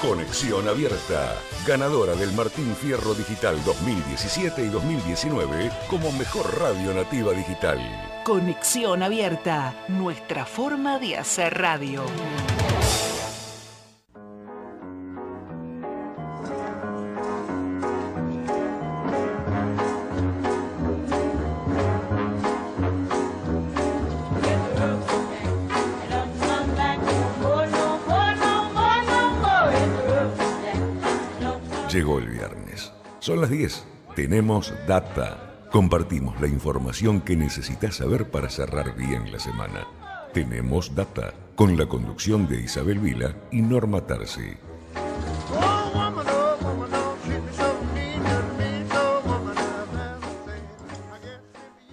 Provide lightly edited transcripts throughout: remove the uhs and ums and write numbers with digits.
Conexión Abierta, ganadora del Martín Fierro Digital 2017 y 2019 como mejor radio nativa digital. Conexión Abierta, nuestra forma de hacer radio. Llegó el viernes. Son las 10. Tenemos data. Compartimos la información que necesitas saber para cerrar bien la semana. Tenemos data, con la conducción de Isabel Vila y Norma Tarsi.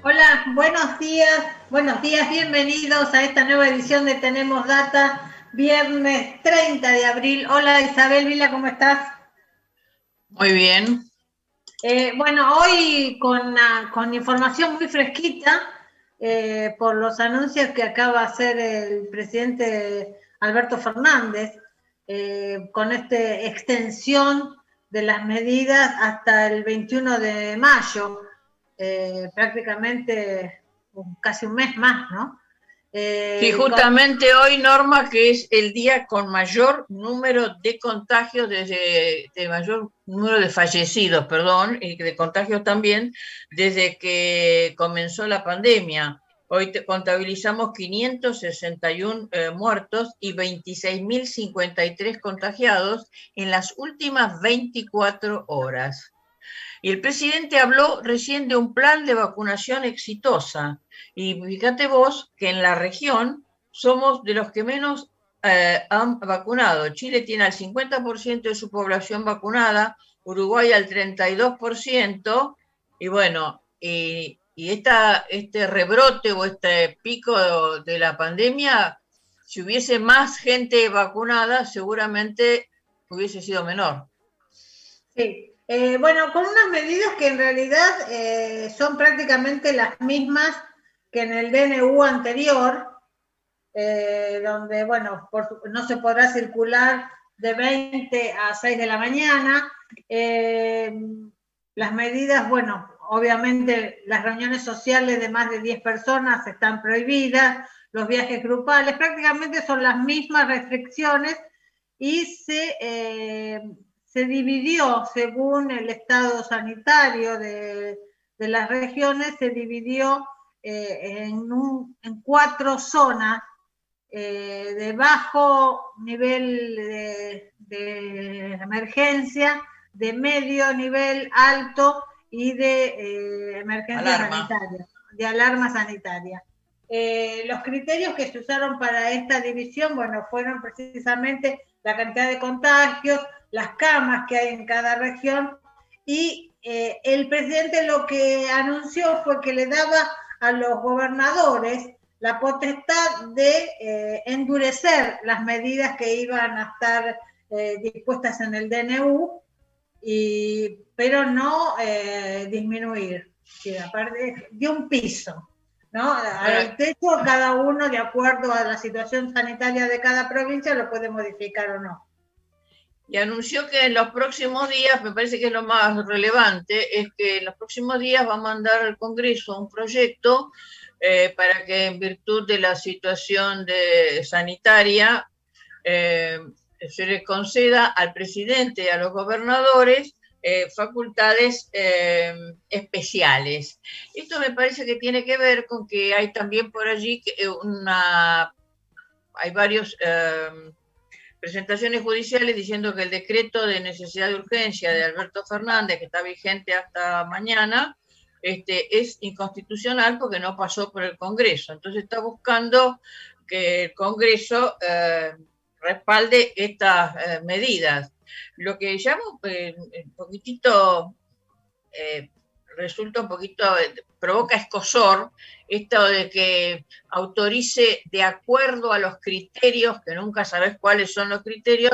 Hola, buenos días, bienvenidos a esta nueva edición de Tenemos Data, viernes 30 de abril. Hola Isabel Vila, ¿cómo estás? Muy bien. Hoy con información muy fresquita por los anuncios que acaba de hacer el presidente Alberto Fernández con esta extensión de las medidas hasta el 21 de mayo, prácticamente casi un mes más, ¿no? Sí, justamente hoy, Norma, que es el día con mayor número de contagios, de mayor número de fallecidos, perdón, y de contagios también, desde que comenzó la pandemia. Hoy contabilizamos 561 muertos y 26.053 contagiados en las últimas 24 horas. Y el presidente habló recién de un plan de vacunación exitosa. Y fíjate vos que en la región somos de los que menos han vacunado. Chile tiene al 50% de su población vacunada, Uruguay al 32%, y bueno, y este rebrote o este pico de la pandemia, si hubiese más gente vacunada, seguramente hubiese sido menor. Sí. Con unas medidas que en realidad son prácticamente las mismas que en el DNU anterior, donde, no se podrá circular de 20 a 6 de la mañana. Las medidas, obviamente las reuniones sociales de más de 10 personas están prohibidas, los viajes grupales, prácticamente son las mismas restricciones y se dividió según el estado sanitario de las regiones, se dividió en 4 zonas de bajo nivel de emergencia, de medio nivel, alto y de emergencia sanitaria, de alarma sanitaria. Los criterios que se usaron para esta división, fueron precisamente la cantidad de contagios, las camas que hay en cada región, y el presidente lo que anunció fue que le daba a los gobernadores la potestad de endurecer las medidas que iban a estar dispuestas en el DNU, pero no disminuir. Sí, aparte, de un piso, ¿no? Al techo, cada uno, de acuerdo a la situación sanitaria de cada provincia, lo puede modificar o no. Y anunció que en los próximos días, me parece que es lo más relevante, es que en los próximos días va a mandar al Congreso un proyecto para que, en virtud de la situación sanitaria, se le conceda al presidente y a los gobernadores facultades especiales. Esto me parece que tiene que ver con que hay también por allí hay varios presentaciones judiciales diciendo que el decreto de necesidad de urgencia de Alberto Fernández, que está vigente hasta mañana, es inconstitucional porque no pasó por el Congreso. Entonces está buscando que el Congreso respalde estas medidas. Lo que llamo un poquitito, resulta un poquito, provoca escozor, esto de que autorice de acuerdo a los criterios, que nunca sabes cuáles son los criterios,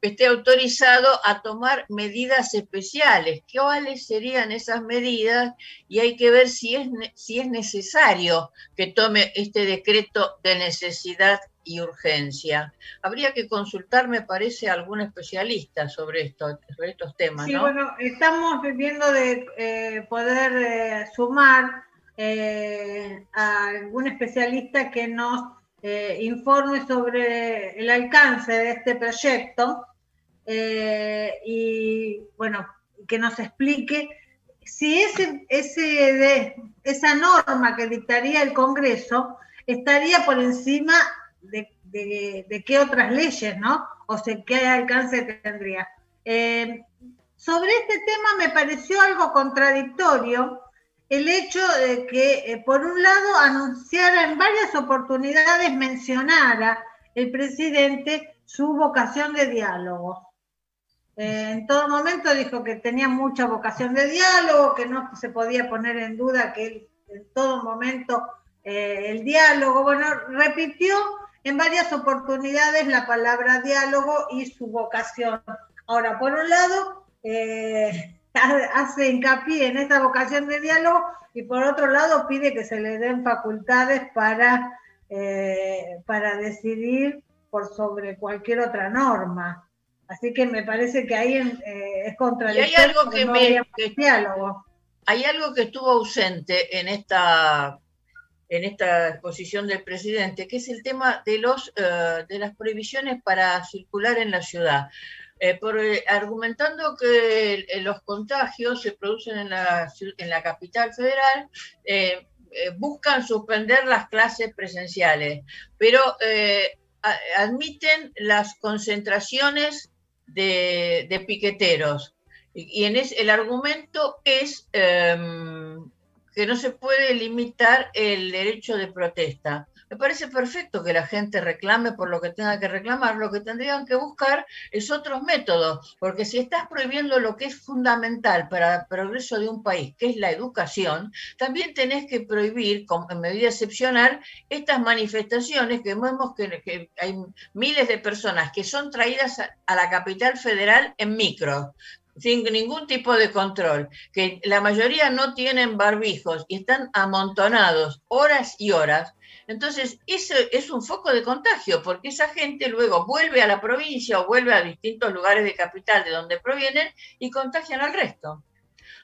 esté autorizado a tomar medidas especiales. ¿Cuáles serían esas medidas? Y hay que ver si es necesario que tome este decreto de necesidad y urgencia. Habría que consultar, me parece, a algún especialista sobre estos temas, sí, ¿no? bueno, estamos viendo de poder sumar a algún especialista que nos informe sobre el alcance de este proyecto y, bueno, que nos explique si esa norma que dictaría el Congreso estaría por encima de qué otras leyes, ¿no? O sea, qué alcance tendría. Sobre este tema me pareció algo contradictorio el hecho de que, por un lado, anunciara en varias oportunidades, mencionara el presidente su vocación de diálogo. En todo momento dijo que tenía mucha vocación de diálogo, que no se podía poner en duda que él, en todo momento el diálogo, bueno, repitió en varias oportunidades la palabra diálogo y su vocación. Ahora, por un lado, hace hincapié en esta vocación de diálogo y por otro lado pide que se le den facultades para decidir por sobre cualquier otra norma. Así que me parece que ahí es contradictorio. Y hay algo diálogo. Hay algo que estuvo ausente en esta exposición del presidente, que es el tema de las prohibiciones para circular en la ciudad. Argumentando que los contagios se producen en la capital federal, buscan suspender las clases presenciales, pero admiten las concentraciones de piqueteros. Y el argumento es que no se puede limitar el derecho de protesta. Me parece perfecto que la gente reclame por lo que tenga que reclamar. Lo que tendrían que buscar es otros métodos, porque si estás prohibiendo lo que es fundamental para el progreso de un país, que es la educación, también tenés que prohibir, en medida excepcional, estas manifestaciones que vemos que hay miles de personas que son traídas a la capital federal en micro, sin ningún tipo de control, que la mayoría no tienen barbijos y están amontonados horas y horas. Entonces, eso es un foco de contagio, porque esa gente luego vuelve a la provincia o vuelve a distintos lugares de capital de donde provienen y contagian al resto.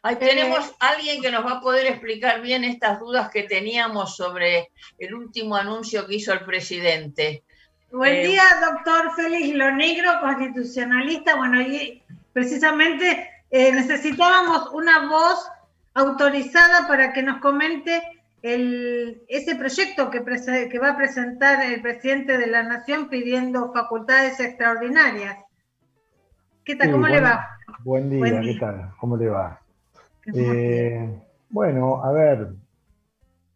Ahí tenemos alguien que nos va a poder explicar bien estas dudas que teníamos sobre el último anuncio que hizo el presidente. Buen día, doctor Félix Lonegro, constitucionalista. Bueno, y precisamente necesitábamos una voz autorizada para que nos comente ese proyecto que va a presentar el presidente de la Nación pidiendo facultades extraordinarias. ¿Qué tal? Sí, ¿cómo le va? Buen día, ¿qué tal? ¿Cómo le va? Bueno, a ver,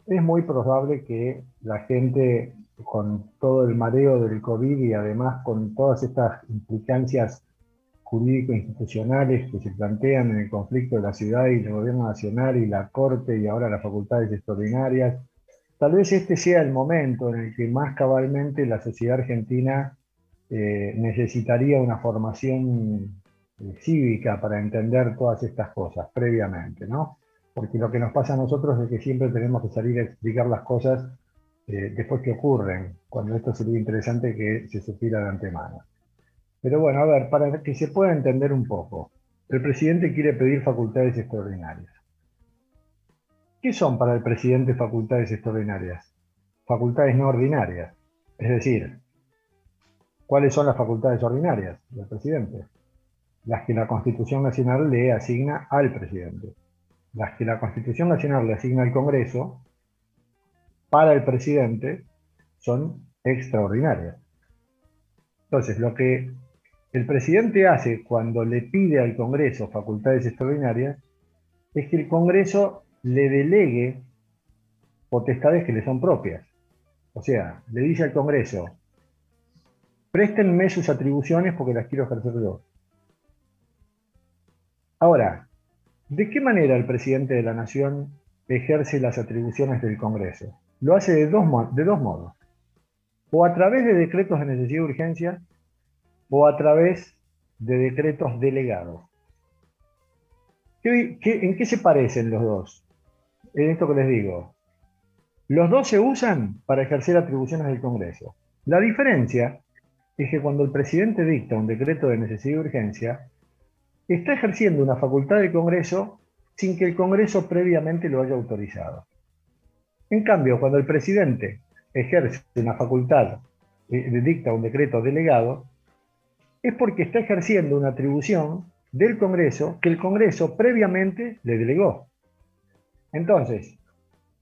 es muy probable que la gente, con todo el mareo del COVID y además con todas estas implicancias jurídico-institucionales que se plantean en el conflicto de la ciudad y el gobierno nacional y la Corte y ahora las facultades extraordinarias, tal vez este sea el momento en el que más cabalmente la sociedad argentina necesitaría una formación cívica para entender todas estas cosas previamente, ¿no? Porque lo que nos pasa a nosotros es que siempre tenemos que salir a explicar las cosas después que ocurren, cuando esto sería interesante que se supiera de antemano. Pero bueno, a ver, para que se pueda entender un poco, el presidente quiere pedir facultades extraordinarias. ¿Qué son para el presidente facultades extraordinarias? Facultades no ordinarias. Es decir, ¿cuáles son las facultades ordinarias del presidente? Las que la Constitución Nacional le asigna al presidente. Las que la Constitución Nacional le asigna al Congreso, para el presidente, son extraordinarias. Entonces, lo que el presidente hace cuando le pide al Congreso facultades extraordinarias es que el Congreso le delegue potestades que le son propias. O sea, le dice al Congreso, préstenme sus atribuciones porque las quiero ejercer yo. Ahora, ¿de qué manera el presidente de la Nación ejerce las atribuciones del Congreso? Lo hace de dos modos. O a través de decretos de necesidad y urgencia, o a través de decretos delegados. ¿En qué se parecen los dos? En esto que les digo. Los dos se usan para ejercer atribuciones del Congreso. La diferencia es que cuando el presidente dicta un decreto de necesidad y urgencia, está ejerciendo una facultad del Congreso sin que el Congreso previamente lo haya autorizado. En cambio, cuando el presidente ejerce una facultad, dicta un decreto delegado, es porque está ejerciendo una atribución del Congreso que el Congreso previamente le delegó. Entonces,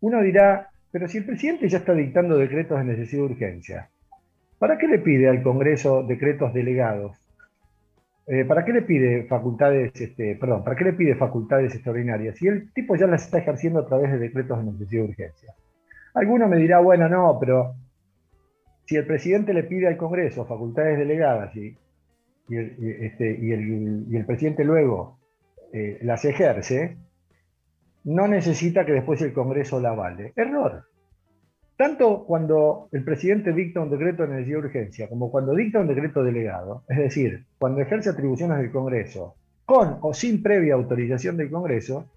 uno dirá, pero si el presidente ya está dictando decretos de necesidad y urgencia, ¿para qué le pide al Congreso decretos delegados? ¿Para qué le pide facultades, ¿para qué le pide facultades extraordinarias? Si el tipo ya las está ejerciendo a través de decretos de necesidad y urgencia. Alguno me dirá, bueno, no, pero si el presidente le pide al Congreso facultades delegadas y el presidente luego las ejerce, no necesita que después el Congreso la avale. Error. Tanto cuando el presidente dicta un decreto de necesidad de urgencia como cuando dicta un decreto delegado, es decir, cuando ejerce atribuciones del Congreso con o sin previa autorización del Congreso,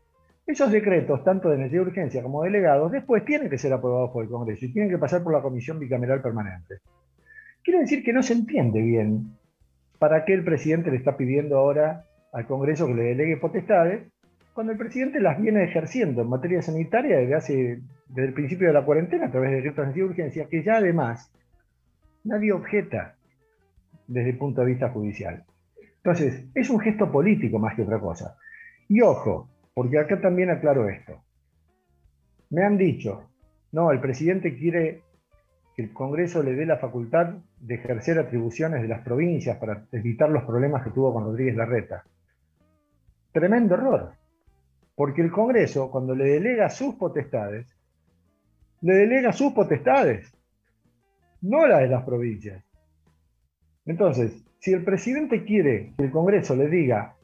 esos decretos, tanto de necesidad de urgencia como delegados, después tienen que ser aprobados por el Congreso y tienen que pasar por la Comisión Bicameral Permanente. Quiere decir que no se entiende bien para qué el presidente le está pidiendo ahora al Congreso que le delegue potestades, cuando el presidente las viene ejerciendo en materia sanitaria desde el principio de la cuarentena a través de decretos de necesidad de urgencia, que ya además nadie objeta desde el punto de vista judicial. Entonces, es un gesto político más que otra cosa. Y ojo, porque acá también aclaro esto. Me han dicho, no, el presidente quiere que el Congreso le dé la facultad de ejercer atribuciones de las provincias para evitar los problemas que tuvo con Rodríguez Larreta. Tremendo error. Porque el Congreso, cuando le delega sus potestades, no las de las provincias. Entonces, si el presidente quiere que el Congreso le diga,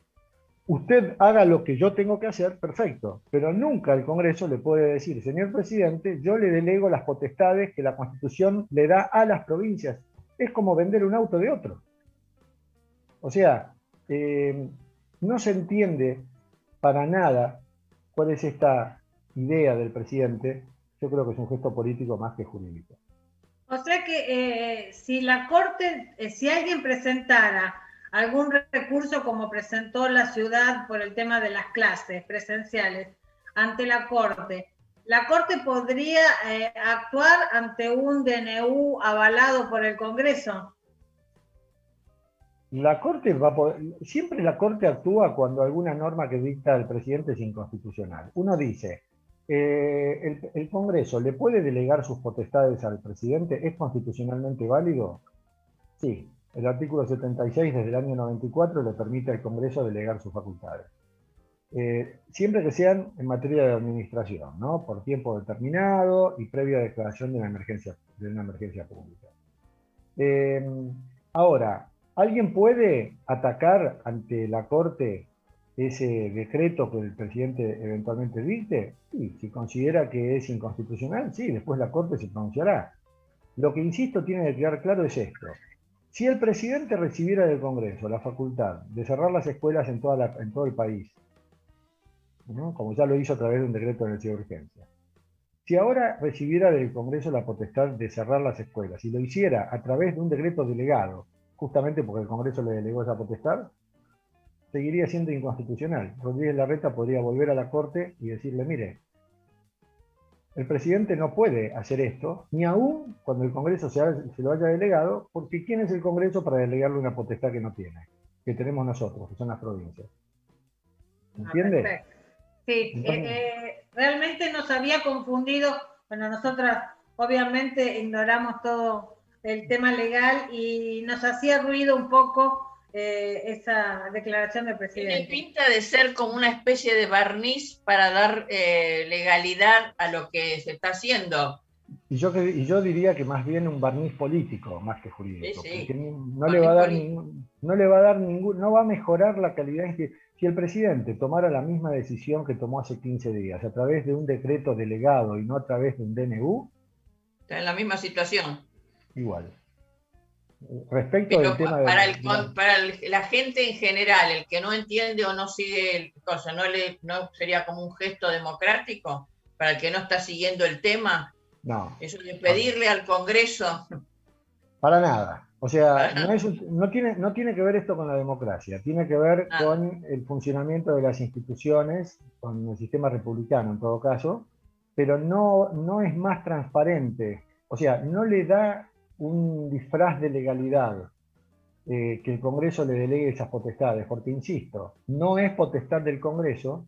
usted haga lo que yo tengo que hacer, perfecto, pero nunca el Congreso le puede decir, señor presidente, yo le delego las potestades que la Constitución le da a las provincias. Es como vender un auto de otro. O sea, no se entiende para nada cuál es esta idea del presidente. Yo creo que es un gesto político más que jurídico. O sea que si la Corte, si alguien presentara algún recurso como presentó la ciudad por el tema de las clases presenciales ante la Corte podría actuar ante un DNU avalado por el Congreso. La Corte siempre la Corte actúa cuando alguna norma que dicta el presidente es inconstitucional. Uno dice, ¿el Congreso le puede delegar sus potestades al presidente? ¿Es constitucionalmente válido? Sí. El artículo 76 desde el año 94 le permite al Congreso delegar sus facultades. Siempre que sean en materia de administración, ¿no? Por tiempo determinado y previa declaración de una emergencia pública. Ahora, ¿alguien puede atacar ante la Corte ese decreto que el presidente eventualmente dicte? Sí, si considera que es inconstitucional, sí, después la Corte se pronunciará. Lo que, insisto, tiene que quedar claro es esto. Si el presidente recibiera del Congreso la facultad de cerrar las escuelas en todo el país, ¿no? Como ya lo hizo a través de un decreto de necesidad de urgencia, si ahora recibiera del Congreso la potestad de cerrar las escuelas y lo hiciera a través de un decreto delegado, justamente porque el Congreso le delegó esa potestad, seguiría siendo inconstitucional. Rodríguez Larreta podría volver a la Corte y decirle, mire, el presidente no puede hacer esto, ni aún cuando el Congreso se lo haya delegado, porque ¿quién es el Congreso para delegarle una potestad que no tiene? Que tenemos nosotros, que son las provincias. ¿Entiende? Perfecto. Sí, realmente nos había confundido. Bueno, nosotras obviamente ignoramos todo el tema legal y nos hacía ruido un poco esa declaración del presidente. Tiene pinta de ser como una especie de barniz para dar legalidad a lo que se está haciendo. Y yo diría que más bien un barniz político más que jurídico, sí. Porque no le va a mejorar la calidad. Si el presidente tomara la misma decisión que tomó hace 15 días, a través de un decreto delegado y no a través de un DNU, está en la misma situación. Igual. Respecto al tema para la gente en general, el que no entiende o no sigue cosa, no sería como un gesto democrático para el que no está siguiendo el tema. No. Eso de pedirle al Congreso. Para nada. O sea, no tiene que ver esto con la democracia, tiene que ver con el funcionamiento de las instituciones, con el sistema republicano en todo caso, pero no es más transparente. O sea, no le da un disfraz de legalidad que el Congreso le delegue esas potestades, porque insisto, no es potestad del Congreso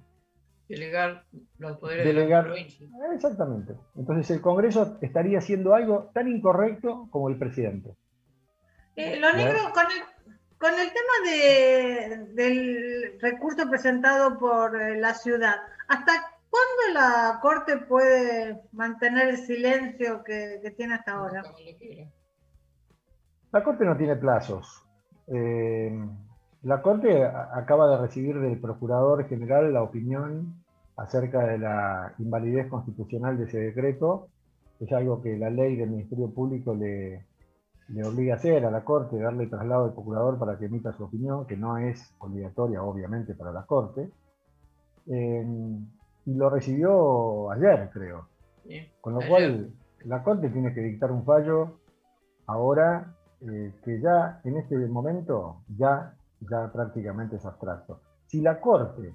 delegar los poderes de la provincia. Exactamente. Entonces el Congreso estaría haciendo algo tan incorrecto como el presidente. Lo negro, con el tema del recurso presentado por la ciudad, ¿hasta cuándo la Corte puede mantener el silencio que tiene hasta ahora? La Corte no tiene plazos. La Corte acaba de recibir del Procurador General la opinión acerca de la invalidez constitucional de ese decreto. Es algo que la ley del Ministerio Público le obliga a hacer a la Corte, darle traslado al Procurador para que emita su opinión, que no es obligatoria, obviamente, para la Corte. Y lo recibió ayer, creo. Sí, con lo cual, la Corte tiene que dictar un fallo ahora que ya en este momento ya prácticamente es abstracto. Si la Corte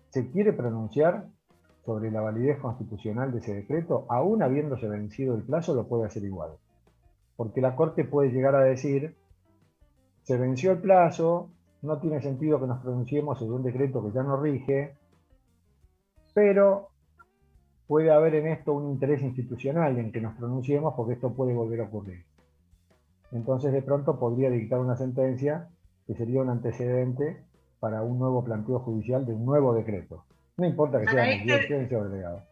se quiere pronunciar sobre la validez constitucional de ese decreto, aún habiéndose vencido el plazo, lo puede hacer igual. Porque la Corte puede llegar a decir, se venció el plazo, no tiene sentido que nos pronunciemos sobre un decreto que ya no rige, pero puede haber en esto un interés institucional en que nos pronunciemos porque esto puede volver a ocurrir. Entonces de pronto podría dictar una sentencia que sería un antecedente para un nuevo planteo judicial de un nuevo decreto. No importa que sea o delegado.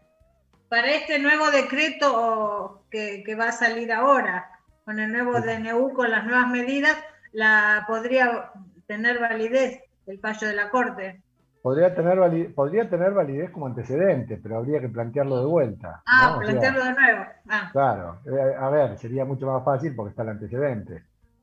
Para este nuevo decreto que va a salir ahora, con el nuevo DNU, con las nuevas medidas, podría tener validez el fallo de la Corte. Podría tener validez como antecedente, pero habría que plantearlo de vuelta. ¿no? Plantearlo de nuevo. Claro, a ver, sería mucho más fácil porque está el antecedente.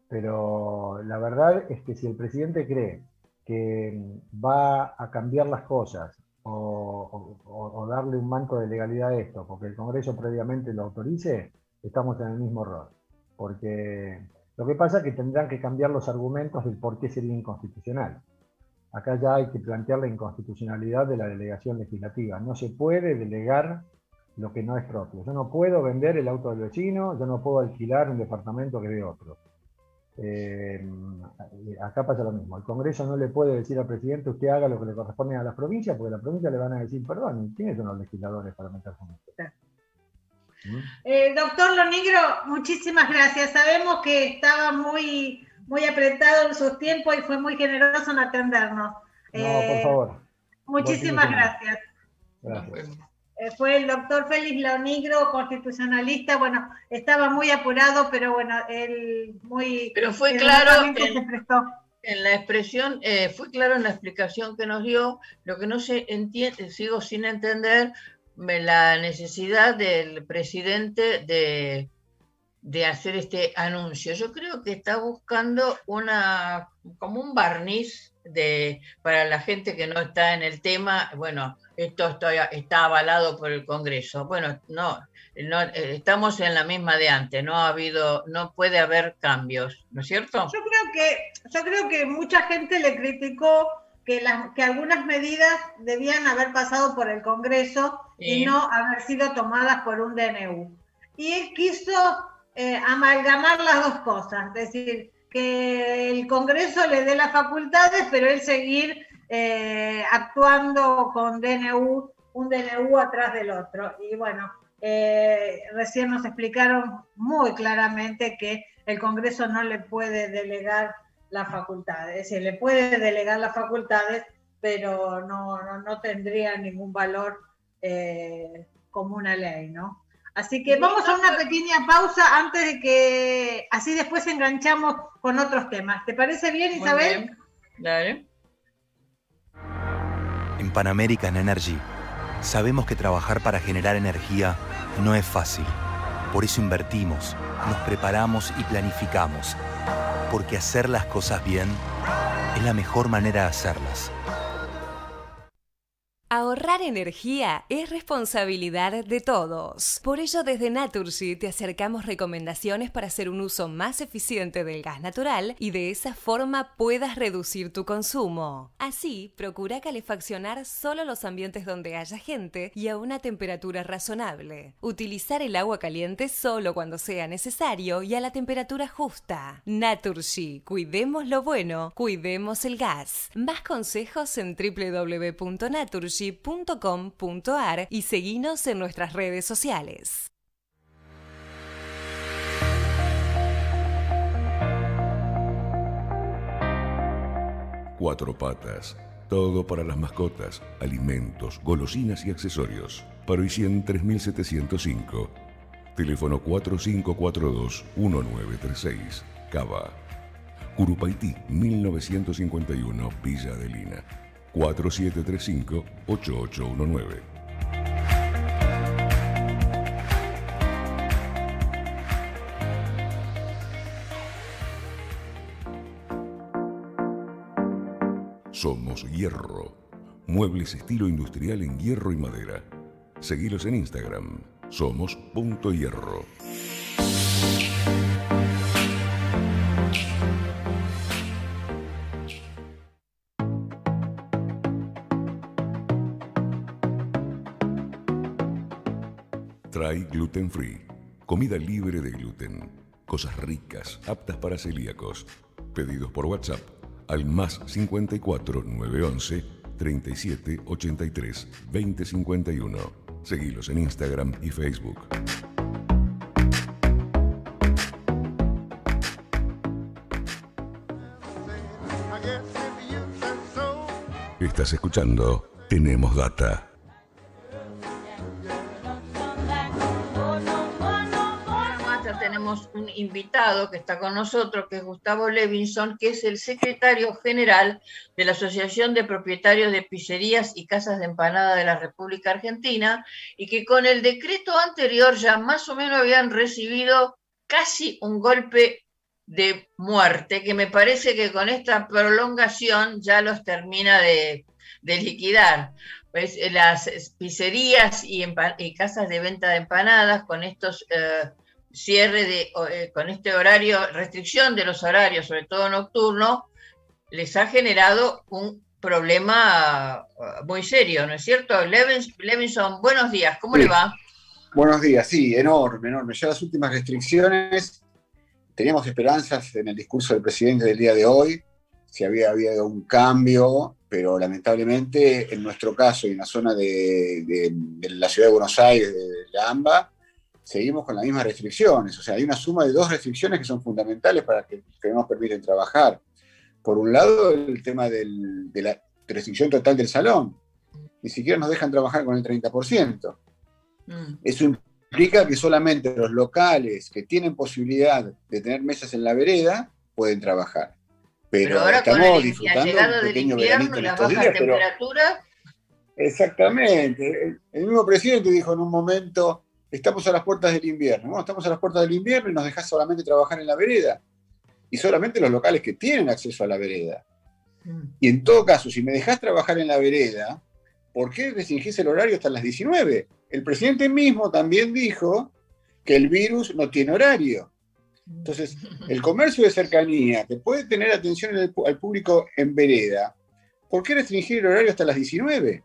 Pero la verdad es que si el presidente cree que va a cambiar las cosas o darle un manto de legalidad a esto, porque el Congreso previamente lo autorice, estamos en el mismo error. Porque lo que pasa es que tendrán que cambiar los argumentos del por qué sería inconstitucional. Acá ya hay que plantear la inconstitucionalidad de la delegación legislativa. No se puede delegar lo que no es propio. Yo no puedo vender el auto del vecino, yo no puedo alquilar un departamento que de otro. Acá pasa lo mismo. El Congreso no le puede decir al presidente usted haga lo que le corresponde a las provincias, porque las provincias le van a decir, perdón, ¿quiénes son los legisladores para meterse en esto? Doctor Lo Negro, muchísimas gracias. Sabemos que estaba muy apretado en sus tiempos y fue muy generoso en atendernos. No, por favor. Muchísimas gracias. Gracias. Fue el doctor Félix Lo Negro, constitucionalista. Bueno, estaba muy apurado, pero bueno, él muy... Pero fue claro en la expresión, fue claro en la explicación que nos dio. Lo que no se entiende, sigo sin entender, la necesidad del presidente de hacer este anuncio. Yo creo que está buscando como un barniz para la gente que no está en el tema. Bueno, esto está avalado por el Congreso. Bueno, no estamos en la misma de antes, no puede haber cambios, ¿no es cierto? Yo creo que mucha gente le criticó que algunas medidas debían haber pasado por el Congreso y no haber sido tomadas por un DNU. Y él quiso amalgamar las dos cosas, es decir, que el Congreso le dé las facultades, pero él seguir actuando con DNU, un DNU atrás del otro. Y bueno, recién nos explicaron muy claramente que el Congreso no le puede delegar las facultades, es decir, le puede delegar las facultades, pero no tendría ningún valor como una ley, ¿no? Así que vamos a una pequeña pausa antes de que así después enganchamos con otros temas. ¿Te parece bien, Isabel? Bien. Dale. En Pan American Energy sabemos que trabajar para generar energía no es fácil. Por eso invertimos, nos preparamos y planificamos. Porque hacer las cosas bien es la mejor manera de hacerlas. Ahora Ahorrar energía es responsabilidad de todos. Por ello, desde Naturgy te acercamos recomendaciones para hacer un uso más eficiente del gas natural y de esa forma puedas reducir tu consumo. Así, procura calefaccionar solo los ambientes donde haya gente y a una temperatura razonable. Utilizar el agua caliente solo cuando sea necesario y a la temperatura justa. Naturgy, cuidemos lo bueno, cuidemos el gas. Más consejos en www.naturgy.com.ar y seguinos en nuestras redes sociales. Cuatro Patas. Todo para las mascotas, alimentos, golosinas y accesorios. Paroicien 3705. Teléfono 4542-1936. Cava. Curupaití 1951, Villa Adelina. 4735-8819. Somos Hierro. Muebles estilo industrial en hierro y madera. Seguilos en Instagram. Somos.hierro. Try Gluten Free. Comida libre de gluten. Cosas ricas, aptas para celíacos. Pedidos por WhatsApp al más 54 911 37 83 20 51. Seguilos en Instagram y Facebook. Estás escuchando Tenemos Data. Tenemos un invitado que está con nosotros, que es Gustavo Levinson, que es el secretario general de la Asociación de Propietarios de Pizzerías y Casas de Empanada de la República Argentina, y que con el decreto anterior ya más o menos habían recibido casi un golpe de muerte, que me parece que con esta prolongación ya los termina de liquidar. Pues las pizzerías y casas de venta de empanadas con estos cierre con este horario, restricción de los horarios, sobre todo nocturno, les ha generado un problema muy serio, ¿no es cierto? Levinson, buenos días, ¿cómo le va? Buenos días, sí, enorme. Ya las últimas restricciones, teníamos esperanzas en el discurso del presidente del día de hoy, si había habido un cambio, pero lamentablemente en nuestro caso y en la zona de la ciudad de Buenos Aires, de la AMBA, seguimos con las mismas restricciones. O sea, hay una suma de dos restricciones que son fundamentales para que nos permiten trabajar. Por un lado, el tema de la restricción total del salón. Ni siquiera nos dejan trabajar con el 30%. Eso implica que solamente los locales que tienen posibilidad de tener mesas en la vereda pueden trabajar. Pero ahora estamos disfrutando un pequeño veranito en estos días. Exactamente. El mismo presidente dijo en un momento: estamos a las puertas del invierno. Bueno, estamos a las puertas del invierno y nos dejás solamente trabajar en la vereda. Y solamente los locales que tienen acceso a la vereda. Y en todo caso, si me dejás trabajar en la vereda, ¿por qué restringís el horario hasta las 19? El presidente mismo también dijo que el virus no tiene horario. Entonces, el comercio de cercanía, que puede tener atención al público en vereda, ¿por qué restringir el horario hasta las 19?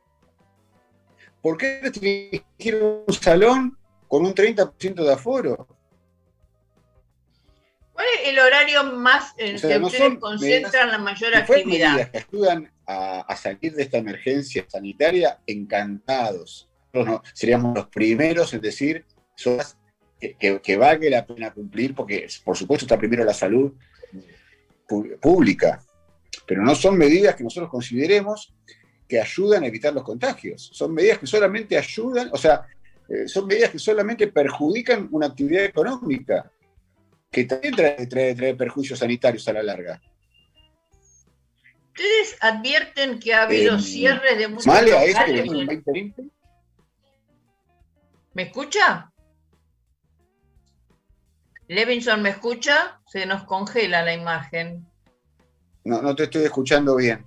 ¿Por qué restringir un salón con un 30% de aforo? ¿Cuál es el horario más en que ustedes concentran la mayor actividad? Medidas que ayudan a salir de esta emergencia sanitaria, encantados. Nosotros seríamos los primeros en decir que vale la pena cumplir, porque por supuesto está primero la salud pública, pero no son medidas que nosotros consideremos que ayudan a evitar los contagios. Son medidas que solamente ayudan, o sea, son medidas que solamente perjudican una actividad económica, que también trae perjuicios sanitarios a la larga. ¿Ustedes advierten que ha habido cierres de muchos locales? En 2020. ¿Me escucha? Levinson, ¿me escucha? Se nos congela la imagen. No te estoy escuchando bien.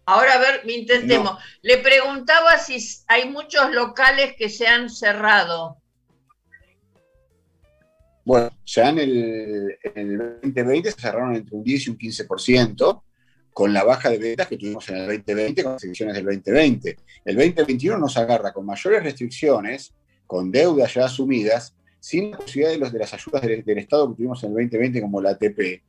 Ahora, a ver, intentemos. No. Le preguntaba si hay muchos locales que se han cerrado. Bueno, ya en el 2020 se cerraron entre un 10 y un 15%, con la baja de ventas que tuvimos en el 2020 con las elecciones del 2020. El 2021 nos agarra con mayores restricciones, con deudas ya asumidas, sin la posibilidad de las ayudas del Estado que tuvimos en el 2020 como la ATP.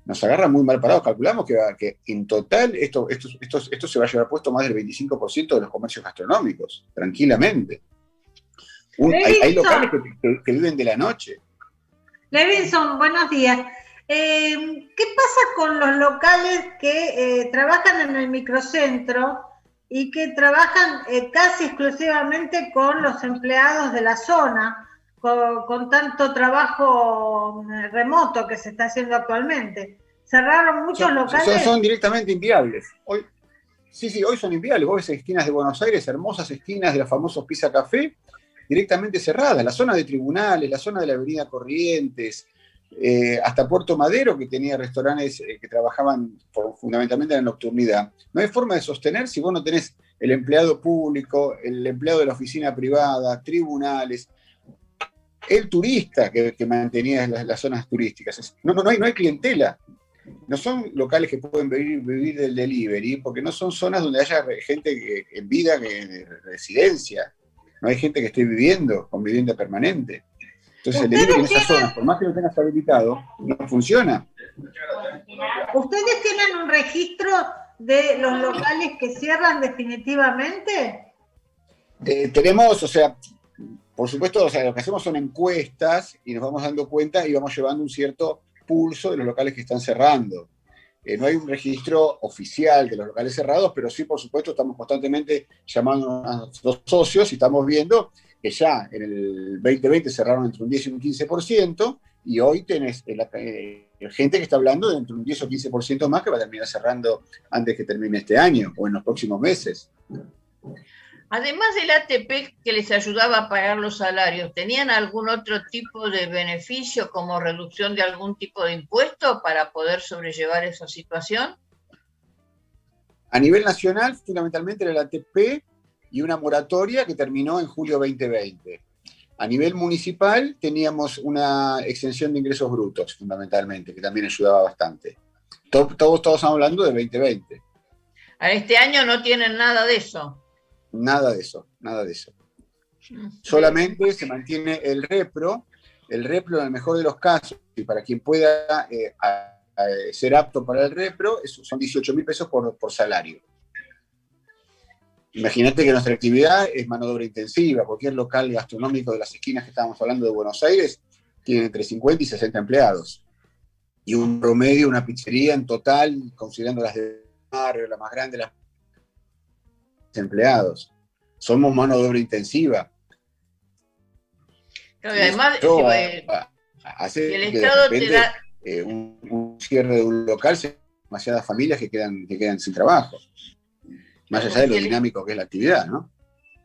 Nos agarra muy mal parados. Calculamos que en total esto se va a llevar puesto más del 25% de los comercios gastronómicos, tranquilamente. Hay locales que viven de la noche. Levinson, buenos días. ¿Qué pasa con los locales que trabajan en el microcentro y que trabajan casi exclusivamente con los empleados de la zona, con tanto trabajo remoto que se está haciendo actualmente? ¿Cerraron muchos locales? Son directamente inviables. Hoy son inviables. Vos ves esquinas de Buenos Aires, hermosas esquinas de los famosos Pizza Café, directamente cerradas. La zona de Tribunales, la zona de la Avenida Corrientes, hasta Puerto Madero, que tenía restaurantes que trabajaban fundamentalmente en la nocturnidad. No hay forma de sostener si vos no tenés el empleado público, el empleado de la oficina privada, tribunales, el turista que mantenía las zonas turísticas. No hay clientela. No son locales que pueden vivir del delivery, porque no son zonas donde haya gente en vida, de residencia. No hay gente que esté viviendo con vivienda permanente. Entonces el delivery en esas zonas, por más que lo tengas habilitado, no funciona. ¿Ustedes tienen un registro de los locales que cierran definitivamente? Tenemos, por supuesto, lo que hacemos son encuestas y nos vamos dando cuenta y vamos llevando un cierto pulso de los locales que están cerrando. No hay un registro oficial de los locales cerrados, pero sí, por supuesto, estamos constantemente llamando a los socios y estamos viendo que ya en el 2020 cerraron entre un 10 y un 15%, y hoy tenés gente que está hablando de entre un 10 o 15% más que va a terminar cerrando antes que termine este año o en los próximos meses. Además del ATP que les ayudaba a pagar los salarios, ¿tenían algún otro tipo de beneficio como reducción de algún tipo de impuesto para poder sobrellevar esa situación? A nivel nacional, fundamentalmente era el ATP y una moratoria que terminó en julio 2020. A nivel municipal teníamos una exención de ingresos brutos, fundamentalmente, que también ayudaba bastante. Todos estamos hablando de 2020. Este año no tienen nada de eso. Nada de eso. Solamente se mantiene el repro en el mejor de los casos, y para quien pueda ser apto para el repro, son 18.000 pesos por salario. Imagínate que nuestra actividad es mano de obra intensiva. Cualquier local gastronómico de las esquinas que estábamos hablando de Buenos Aires tiene entre 50 y 60 empleados. Y un promedio, una pizzería en total, considerando las de barrio, la más grande, las empleados. Somos mano de obra intensiva. Claro, y además, hace el Estado te da un cierre de un local, demasiadas familias que quedan sin trabajo. Más allá de lo dinámico que es la actividad, ¿no?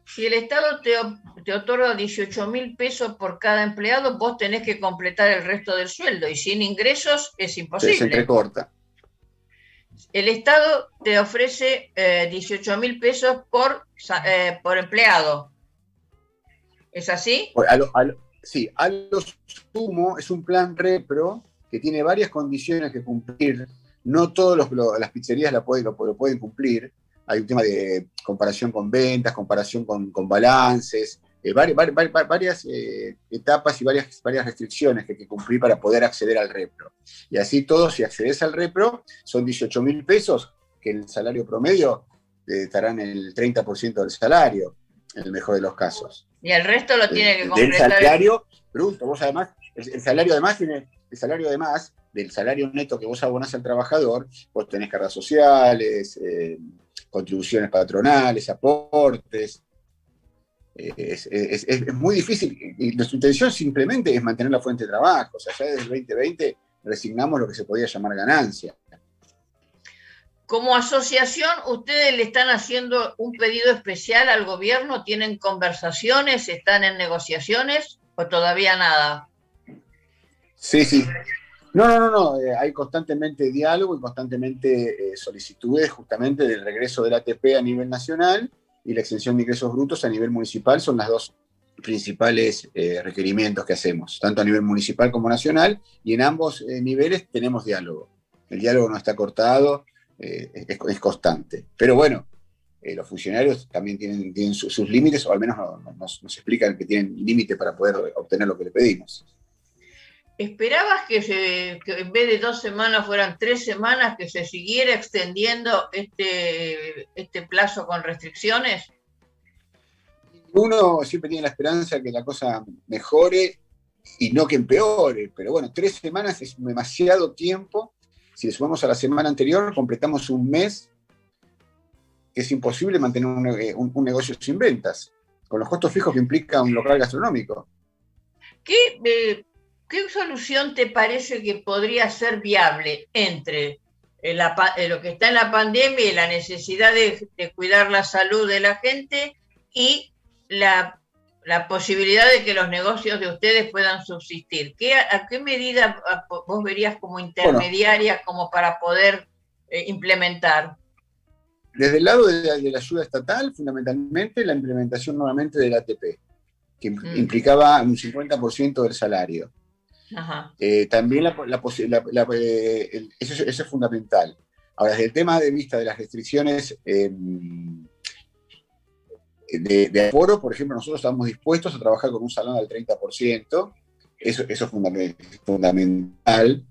Si el Estado te otorga 18.000 pesos por cada empleado, vos tenés que completar el resto del sueldo, y sin ingresos es imposible. Se entrecorta. El Estado te ofrece 18.000 pesos por empleado. ¿Es así? Sí, a lo sumo es un plan repro que tiene varias condiciones que cumplir. No todas las pizzerías lo pueden cumplir. Hay un tema de comparación con ventas, comparación con balances, varias etapas y varias restricciones que hay que cumplir para poder acceder al repro. Y así todo, si accedes al repro, son 18.000 pesos, que el salario promedio estarán el 30% del salario, en el mejor de los casos. Y el resto lo tiene que completar. Del salario bruto. Vos además, el salario además del salario neto que vos abonás al trabajador, vos tenés cargas sociales, contribuciones patronales, aportes. Es muy difícil, y nuestra intención simplemente es mantener la fuente de trabajo. O sea, ya desde el 2020 resignamos lo que se podía llamar ganancia. Como asociación, ¿ustedes le están haciendo un pedido especial al gobierno? ¿Tienen conversaciones? ¿Están en negociaciones? ¿O todavía nada? Sí. No. Hay constantemente diálogo y constantemente solicitudes justamente del regreso del ATP a nivel nacional y la exención de ingresos brutos a nivel municipal. Son las dos principales requerimientos que hacemos, tanto a nivel municipal como nacional, y en ambos niveles tenemos diálogo. El diálogo no está cortado, es constante. Pero bueno, los funcionarios también tienen sus límites, o al menos nos explican que tienen límite para poder obtener lo que le pedimos. ¿Esperabas que en vez de 2 semanas fueran 3 semanas, que se siguiera extendiendo este plazo con restricciones? Uno siempre tiene la esperanza de que la cosa mejore y no que empeore, pero bueno, 3 semanas es demasiado tiempo. Si le sumamos a la semana anterior, completamos un mes, que es imposible mantener un negocio sin ventas, con los costos fijos que implica un local gastronómico. ¿Qué solución te parece que podría ser viable entre lo que está en la pandemia y la necesidad de cuidar la salud de la gente y la posibilidad de que los negocios de ustedes puedan subsistir? ¿A qué medida vos verías como intermediaria como para poder implementar? Desde el lado de la ayuda estatal, fundamentalmente la implementación nuevamente del ATP, que implicaba un 50% del salario. Ajá. También eso es fundamental. Ahora, desde el tema de vista de las restricciones de aforo, por ejemplo, nosotros estamos dispuestos a trabajar con un salón al 30%, eso es fundamental,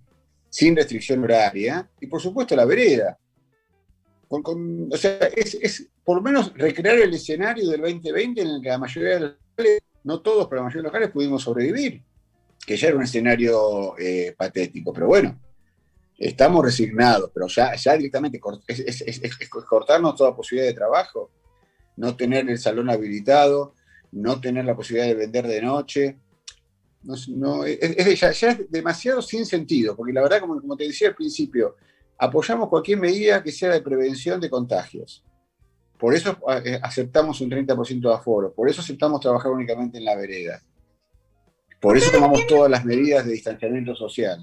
sin restricción horaria, y por supuesto la vereda. O sea, es por lo menos recrear el escenario del 2020 en el que la mayoría de los locales, no todos, pero la mayoría de los locales pudimos sobrevivir, que ya era un escenario patético, pero bueno, estamos resignados, pero ya directamente es cortarnos toda posibilidad de trabajo, no tener el salón habilitado, no tener la posibilidad de vender de noche, ya es demasiado sin sentido, porque la verdad, como te decía al principio, apoyamos cualquier medida que sea de prevención de contagios. Por eso aceptamos un 30% de aforo, por eso aceptamos trabajar únicamente en la vereda. Por eso tomamos todas las medidas de distanciamiento social.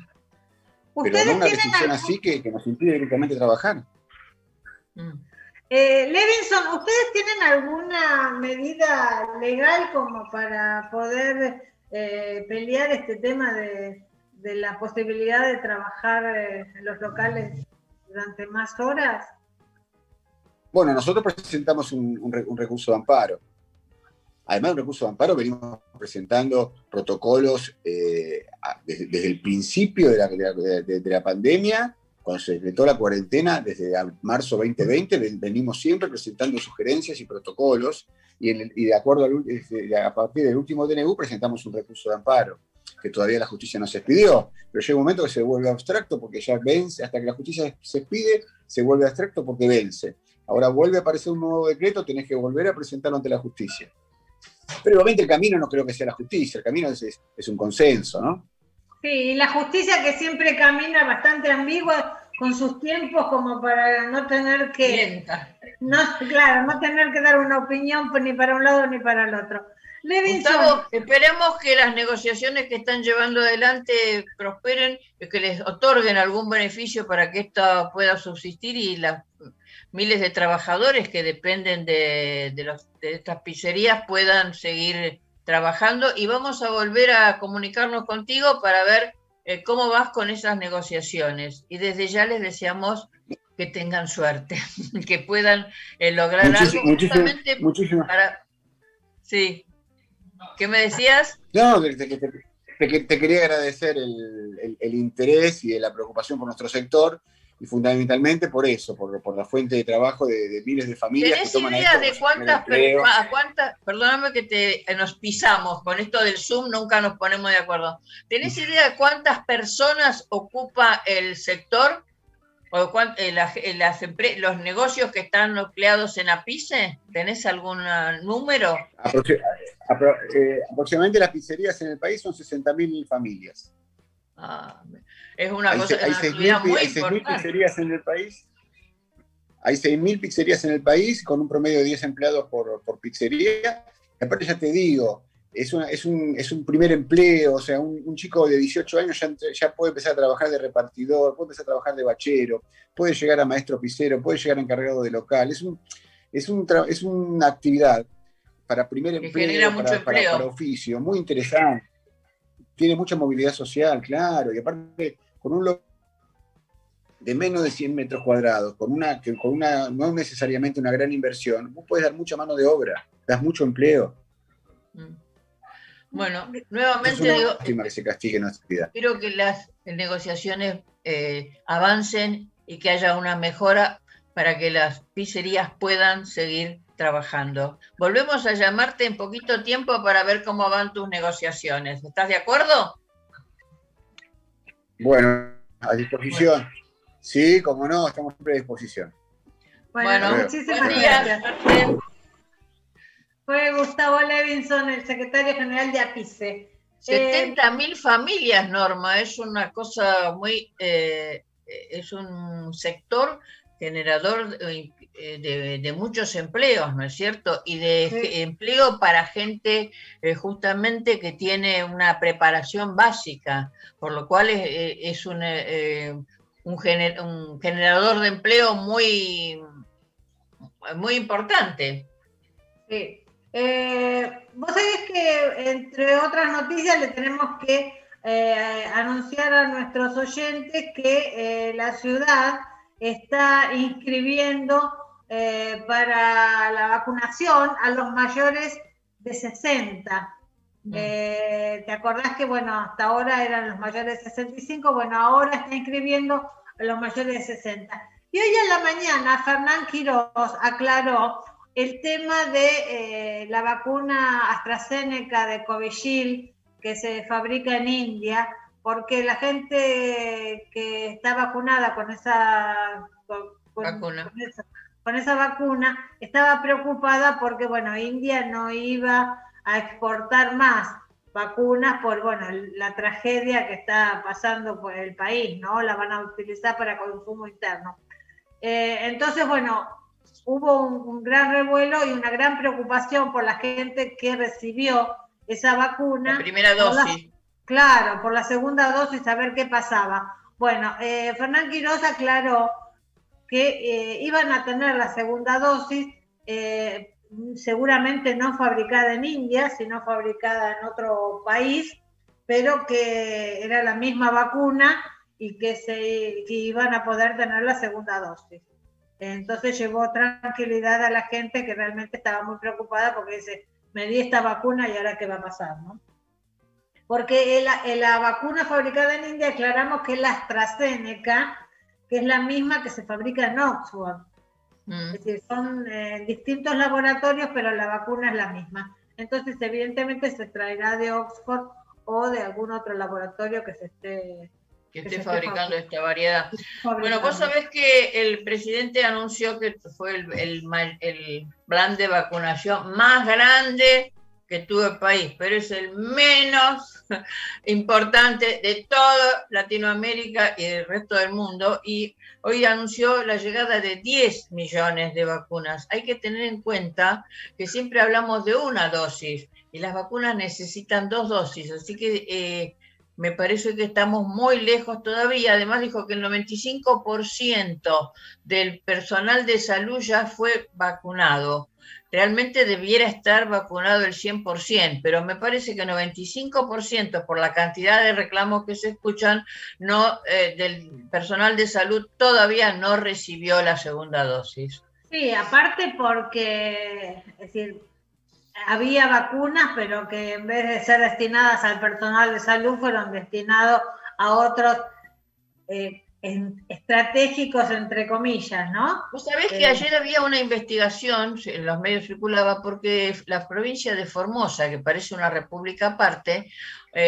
Pero no una restricción así que nos impide directamente trabajar. Levinson, ¿ustedes tienen alguna medida legal como para poder pelear este tema de la posibilidad de trabajar en los locales durante más horas? Bueno, nosotros presentamos un recurso de amparo. Además de un recurso de amparo, venimos presentando protocolos desde el principio de la pandemia, cuando se decretó la cuarentena, desde marzo 2020, venimos siempre presentando sugerencias y protocolos, y de acuerdo a partir del último DNU presentamos un recurso de amparo, que todavía la justicia no se expidió, pero llega un momento que se vuelve abstracto porque ya vence, hasta que la justicia se expide, se vuelve abstracto porque vence. Ahora vuelve a aparecer un nuevo decreto, tenés que volver a presentarlo ante la justicia. Pero obviamente el camino no creo que sea la justicia, el camino es un consenso, ¿no? Sí, y la justicia que siempre camina bastante ambigua con sus tiempos como para no tener que... no tener que dar una opinión ni para un lado ni para el otro. Gustavo, esperemos que las negociaciones que están llevando adelante prosperen, que les otorguen algún beneficio para que esto pueda subsistir y las miles de trabajadores que dependen de estas pizzerías puedan seguir trabajando, y vamos a volver a comunicarnos contigo para ver cómo vas con esas negociaciones, y desde ya les deseamos que tengan suerte, que puedan lograr algo justamente para... Sí. ¿Qué me decías? No, te quería agradecer el interés y la preocupación por nuestro sector, y fundamentalmente por eso, por la fuente de trabajo de miles de familias. ¿Tenés idea de cuántas, perdóname que nos pisamos, con esto del Zoom nunca nos ponemos de acuerdo, ¿tenés idea de cuántas personas ocupa el sector? ¿O los negocios que están nucleados en Apice? ¿Tenés algún número? Aproximadamente las pizzerías en el país son 60.000 familias. Es una hay cosa, 6.000 pizzerías en el país. Hay 6.000 pizzerías en el país con un promedio de 10 empleados por pizzería. Aparte ya te digo, es un primer empleo, o sea, un chico de 18 años ya puede empezar a trabajar de repartidor, puede empezar a trabajar de bachero, puede llegar a maestro pisero, puede llegar a encargado de local. Es una actividad para primer empleo, para oficio, muy interesante. Tiene mucha movilidad social, claro, y aparte con un local de menos de 100 metros cuadrados, no necesariamente una gran inversión, vos podés dar mucha mano de obra, das mucho empleo. Bueno, nuevamente digo, que se castigue nuestra actividad. Quiero que las negociaciones avancen y que haya una mejora para que las pizzerías puedan seguir trabajando. Volvemos a llamarte en poquito tiempo para ver cómo van tus negociaciones. ¿Estás de acuerdo? Bueno, a disposición. Bueno. Sí, como no, estamos siempre a disposición. Bueno, muchísimas gracias. Fue Gustavo Levinson, el secretario general de APICE. 70.000 familias, Norma, es una cosa muy... es un sector generador de muchos empleos, ¿no es cierto? Y de empleo para gente justamente que tiene una preparación básica, por lo cual es un generador de empleo muy, muy importante. Sí. Vos sabés que, entre otras noticias, le tenemos que anunciar a nuestros oyentes que la ciudad está inscribiendo para la vacunación a los mayores de 60. ¿Te acordás que, bueno, hasta ahora eran los mayores de 65? Bueno, ahora está inscribiendo a los mayores de 60. Y hoy en la mañana Fernán Quiroz aclaró el tema de la vacuna AstraZeneca de Covishield que se fabrica en India, porque la gente que está vacunada con esa vacuna estaba preocupada porque, bueno, India no iba a exportar más vacunas por, bueno, la tragedia que está pasando por el país, ¿no? La van a utilizar para consumo interno. Entonces, bueno, hubo un gran revuelo y una gran preocupación por la gente que recibió esa vacuna. La primera dosis. Claro, por la segunda dosis, a ver qué pasaba. Bueno, Fernán Quiroz aclaró que iban a tener la segunda dosis, seguramente no fabricada en India, sino fabricada en otro país, pero que era la misma vacuna y que iban a poder tener la segunda dosis. Entonces llevó tranquilidad a la gente que realmente estaba muy preocupada porque dice, me di esta vacuna y ahora qué va a pasar, ¿no? Porque la vacuna fabricada en India, aclaramos que es la AstraZeneca, que es la misma que se fabrica en Oxford. Es decir, son distintos laboratorios, pero la vacuna es la misma. Entonces, evidentemente, se traerá de Oxford o de algún otro laboratorio que se esté fabricando esta variedad. Bueno, vos sabés que el presidente anunció que fue el plan de vacunación más grande que tuvo el país, pero es el menos importante de toda Latinoamérica y del resto del mundo, y hoy anunció la llegada de 10 millones de vacunas. Hay que tener en cuenta que siempre hablamos de una dosis, y las vacunas necesitan 2 dosis, así que me parece que estamos muy lejos todavía. Además dijo que el 95% del personal de salud ya fue vacunado. Realmente debiera estar vacunado el 100%, pero me parece que el 95% por la cantidad de reclamos que se escuchan del personal de salud todavía no recibió la segunda dosis. Sí, aparte porque, es decir, había vacunas, pero que en vez de ser destinadas al personal de salud, fueron destinados a otros estratégicos, entre comillas, ¿no? Vos sabés que ayer había una investigación, en los medios circulaba, porque la provincia de Formosa, que parece una república aparte,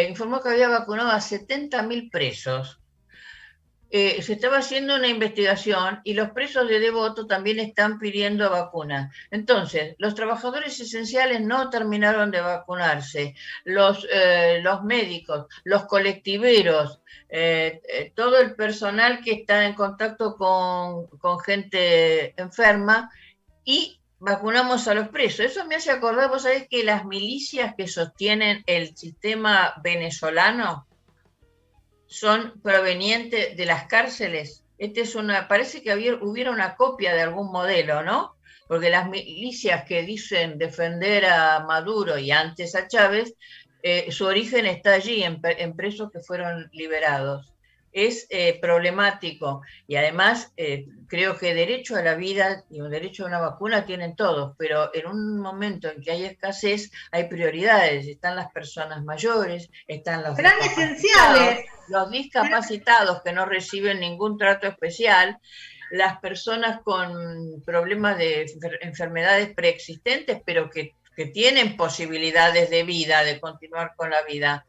informó que había vacunado a 70.000 presos. Se estaba haciendo una investigación y los presos de Devoto también están pidiendo vacuna. Entonces, los trabajadores esenciales no terminaron de vacunarse, los médicos, los colectiveros, todo el personal que está en contacto con gente enferma, y vacunamos a los presos. Eso me hace acordar, vos sabés que las milicias que sostienen el sistema venezolano son provenientes de las cárceles. Parece que hubiera una copia de algún modelo, ¿no? Porque las milicias que dicen defender a Maduro y antes a Chávez, su origen está allí, en presos que fueron liberados. Es problemático, y además creo que derecho a la vida y un derecho a una vacuna tienen todos, pero en un momento en que hay escasez hay prioridades. Están las personas mayores, están los discapacitados que no reciben ningún trato especial, las personas con problemas de enfermedades preexistentes, pero que tienen posibilidades de vida, de continuar con la vida.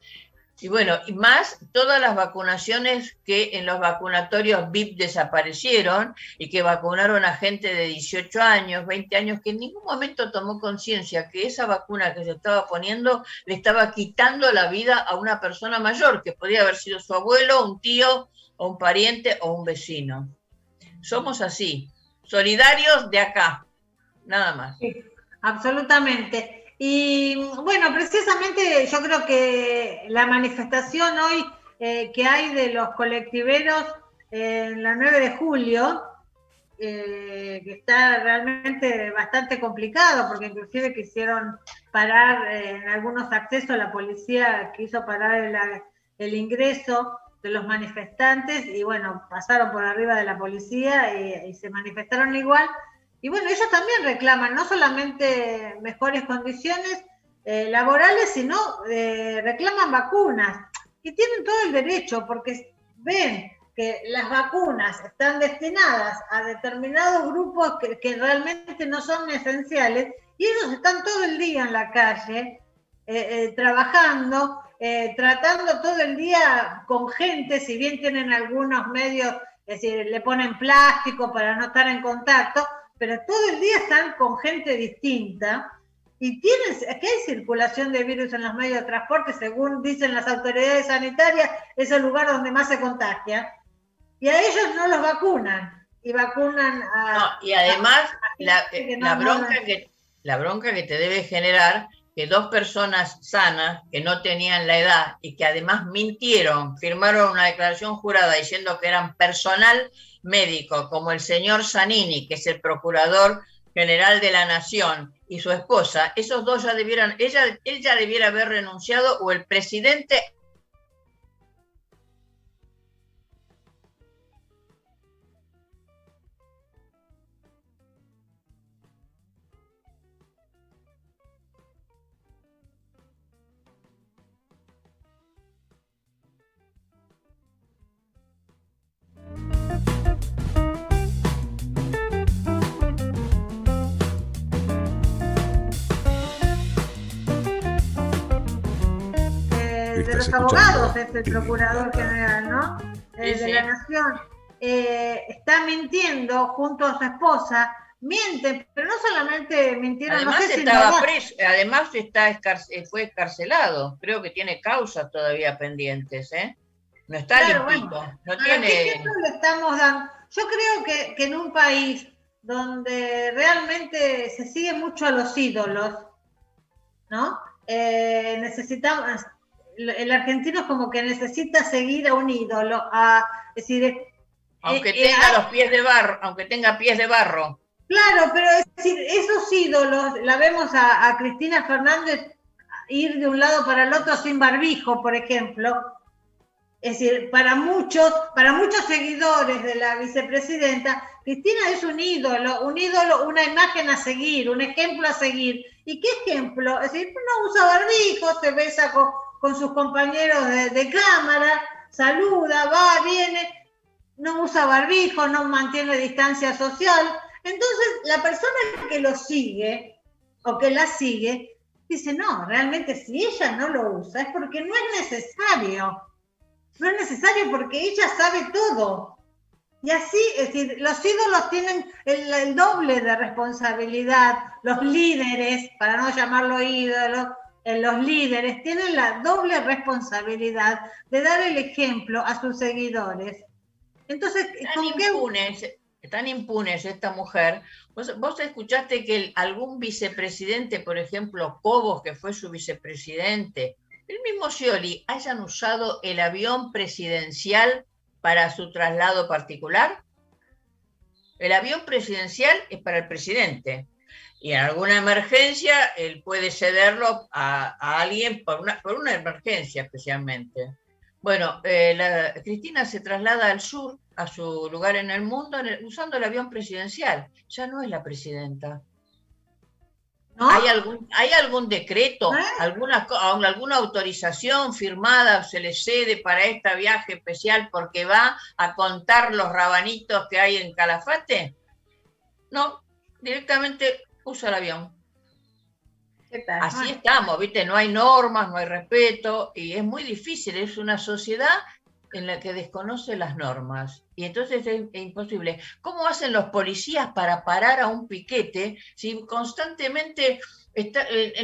Y bueno, y más todas las vacunaciones que en los vacunatorios VIP desaparecieron y que vacunaron a gente de 18 años, 20 años, que en ningún momento tomó conciencia que esa vacuna que se estaba poniendo le estaba quitando la vida a una persona mayor, que podía haber sido su abuelo, un tío, o un pariente, o un vecino. Somos así, solidarios de acá, nada más. Sí, absolutamente. Y bueno, precisamente yo creo que la manifestación hoy que hay de los colectiveros en la 9 de julio, que está realmente bastante complicado, porque inclusive quisieron parar en algunos accesos, la policía quiso parar el ingreso de los manifestantes y bueno, pasaron por arriba de la policía y se manifestaron igual. Y bueno, ellos también reclaman no solamente mejores condiciones laborales, sino reclaman vacunas. Y tienen todo el derecho, porque ven que las vacunas están destinadas a determinados grupos que realmente no son esenciales, y ellos están todo el día en la calle, trabajando, tratando todo el día con gente, si bien tienen algunos medios, es decir, le ponen plástico para no estar en contacto, pero todo el día están con gente distinta y que hay circulación de virus en los medios de transporte, según dicen las autoridades sanitarias, es el lugar donde más se contagia, y a ellos no los vacunan, y vacunan a... No, y además la bronca que te debe generar que dos personas sanas, que no tenían la edad y que además mintieron, firmaron una declaración jurada diciendo que eran personal médico, como el señor Zanini, que es el procurador general de la Nación, y su esposa, esos dos ya ella debiera haber renunciado, o el presidente. De los abogados, es el procurador general, ¿no? De la Nación. Está mintiendo junto a su esposa, mienten, pero no solamente mintieron. Además, no sé estaba preso, además fue escarcelado, creo que tiene causas todavía pendientes, ¿eh? No está limpito, bueno, no tiene... ¿Qué ejemplo le estamos dando? Yo creo que en un país donde realmente se sigue mucho a los ídolos, ¿no? Necesitamos... El argentino es como que necesita seguir a un ídolo, es decir, aunque tenga los pies de barro, aunque tenga pies de barro. Claro, pero es decir, esos ídolos, la vemos a Cristina Fernández ir de un lado para el otro sin barbijo, por ejemplo. Es decir, para muchos seguidores de la vicepresidenta, Cristina es un ídolo, una imagen a seguir, un ejemplo a seguir. ¿Y qué ejemplo? Es decir, no usa barbijo, se besa con sus compañeros de cámara, saluda, va, viene, no usa barbijo, no mantiene distancia social. Entonces, la persona que lo sigue, o que la sigue, dice, no, realmente si ella no lo usa es porque no es necesario. No es necesario porque ella sabe todo. Y así, es decir, los ídolos tienen el doble de responsabilidad. Los líderes, para no llamarlo ídolos, los líderes tienen la doble responsabilidad de dar el ejemplo a sus seguidores. Entonces, tan impune es esta mujer. Vos escuchaste que algún vicepresidente, por ejemplo, Cobos, que fue su vicepresidente, el mismo Scioli, hayan usado el avión presidencial para su traslado particular? El avión presidencial es para el presidente. Y en alguna emergencia, él puede cederlo a alguien por una emergencia especialmente. Bueno, Cristina se traslada al sur, a su lugar en el mundo, usando el avión presidencial. Ya no es la presidenta. ¿No? ¿Hay algún decreto, alguna autorización firmada, se le cede para este viaje especial porque va a contar los rabanitos que hay en Calafate? No, directamente usa el avión. Así estamos, ¿viste? No hay normas, no hay respeto, y es muy difícil, es una sociedad en la que desconoce las normas, y entonces es imposible. ¿Cómo hacen los policías para parar a un piquete si constantemente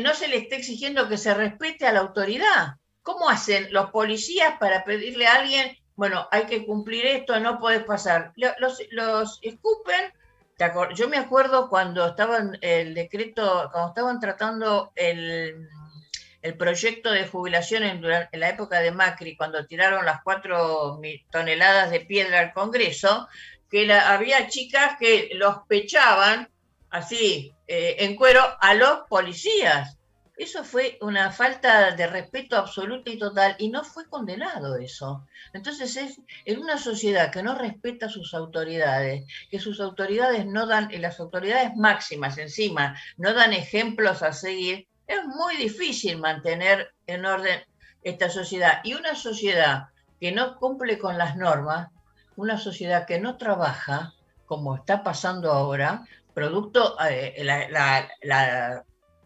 no se le está exigiendo que se respete a la autoridad? ¿Cómo hacen los policías para pedirle a alguien, bueno, hay que cumplir esto, no podés pasar? Los escupen. Yo me acuerdo cuando estaban cuando estaban tratando el proyecto de jubilación en la época de Macri, cuando tiraron las 4 toneladas de piedra al Congreso, que había chicas que los pechaban así, en cuero, a los policías. Eso fue una falta de respeto absoluta y total, y no fue condenado eso. Entonces en una sociedad que no respeta sus autoridades, que sus autoridades no dan, y las autoridades máximas encima, no dan ejemplos a seguir, es muy difícil mantener en orden esta sociedad. Y una sociedad que no cumple con las normas, una sociedad que no trabaja, como está pasando ahora, producto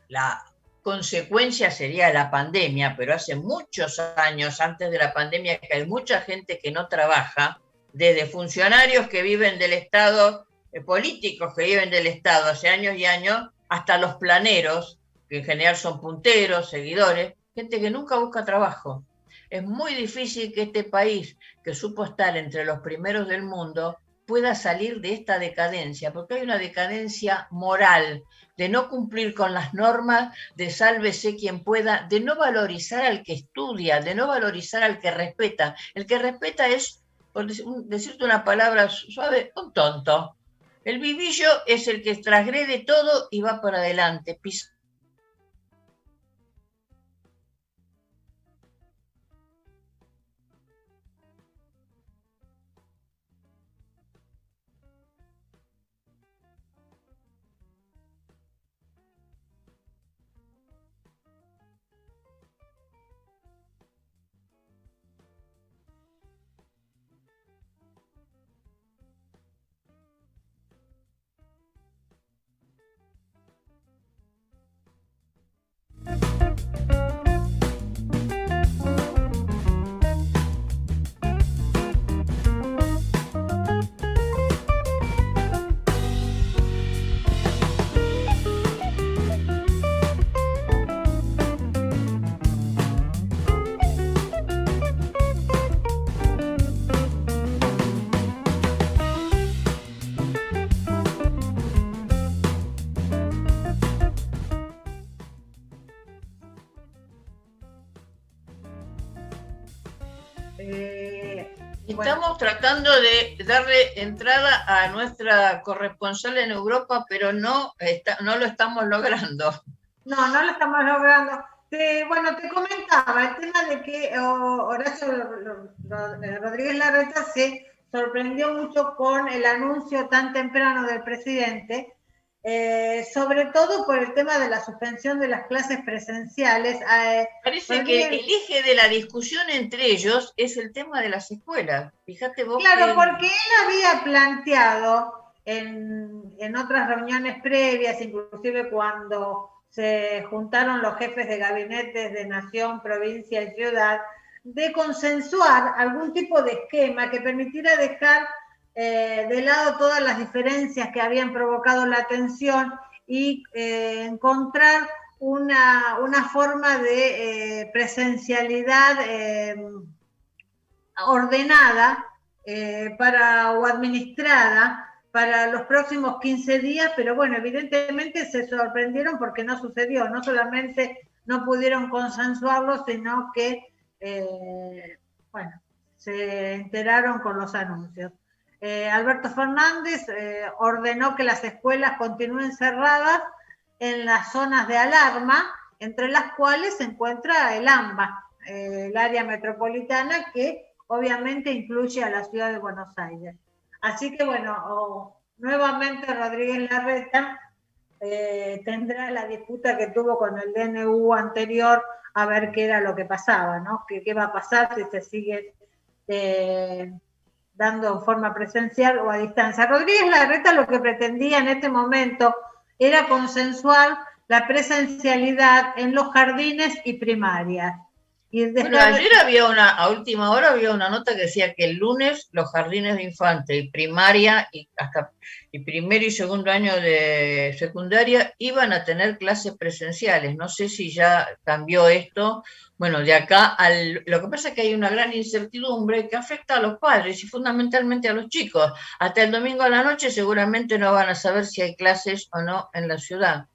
la consecuencia sería la pandemia, pero hace muchos años antes de la pandemia que hay mucha gente que no trabaja, desde funcionarios que viven del Estado, políticos que viven del Estado hace años y años, hasta los planeros, que en general son punteros, seguidores, gente que nunca busca trabajo. Es muy difícil que este país, que supo estar entre los primeros del mundo, pueda salir de esta decadencia, porque hay una decadencia moral, de no cumplir con las normas, de sálvese quien pueda, de no valorizar al que estudia, de no valorizar al que respeta. El que respeta es, por decirte una palabra suave, un tonto. El vivillo es el que transgrede todo y va para adelante, Estamos tratando de darle entrada a nuestra corresponsal en Europa, pero no lo estamos logrando. No lo estamos logrando. Bueno, te comentaba el tema de que Horacio Rodríguez Larreta se sorprendió mucho con el anuncio tan temprano del presidente, sobre todo por el tema de la suspensión de las clases presenciales. Parece que el eje de la discusión entre ellos es el tema de las escuelas. Fíjate vos. Claro, porque él había planteado en otras reuniones previas, inclusive cuando se juntaron los jefes de gabinetes de nación, provincia y ciudad, de consensuar algún tipo de esquema que permitiera dejar de lado todas las diferencias que habían provocado la tensión y encontrar una forma de presencialidad ordenada o administrada para los próximos 15 días, pero bueno, evidentemente se sorprendieron porque no sucedió, no solamente no pudieron consensuarlo, sino que, bueno, se enteraron con los anuncios. Alberto Fernández ordenó que las escuelas continúen cerradas en las zonas de alarma, entre las cuales se encuentra el AMBA, el área metropolitana, que obviamente incluye a la ciudad de Buenos Aires. Así que bueno, nuevamente Rodríguez Larreta tendrá la disputa que tuvo con el DNU anterior, a ver qué era lo que pasaba, ¿no? ¿Qué va a pasar si se sigue dando en forma presencial o a distancia? Rodríguez Larreta lo que pretendía en este momento era consensuar la presencialidad en los jardines y primarias. Bueno, ayer a última hora había una nota que decía que el lunes los jardines de infante y primaria y hasta y primero y segundo año de secundaria iban a tener clases presenciales. No sé si ya cambió esto. Bueno, de acá lo que pasa es que hay una gran incertidumbre que afecta a los padres y fundamentalmente a los chicos. Hasta el domingo a la noche seguramente no van a saber si hay clases o no en la ciudad.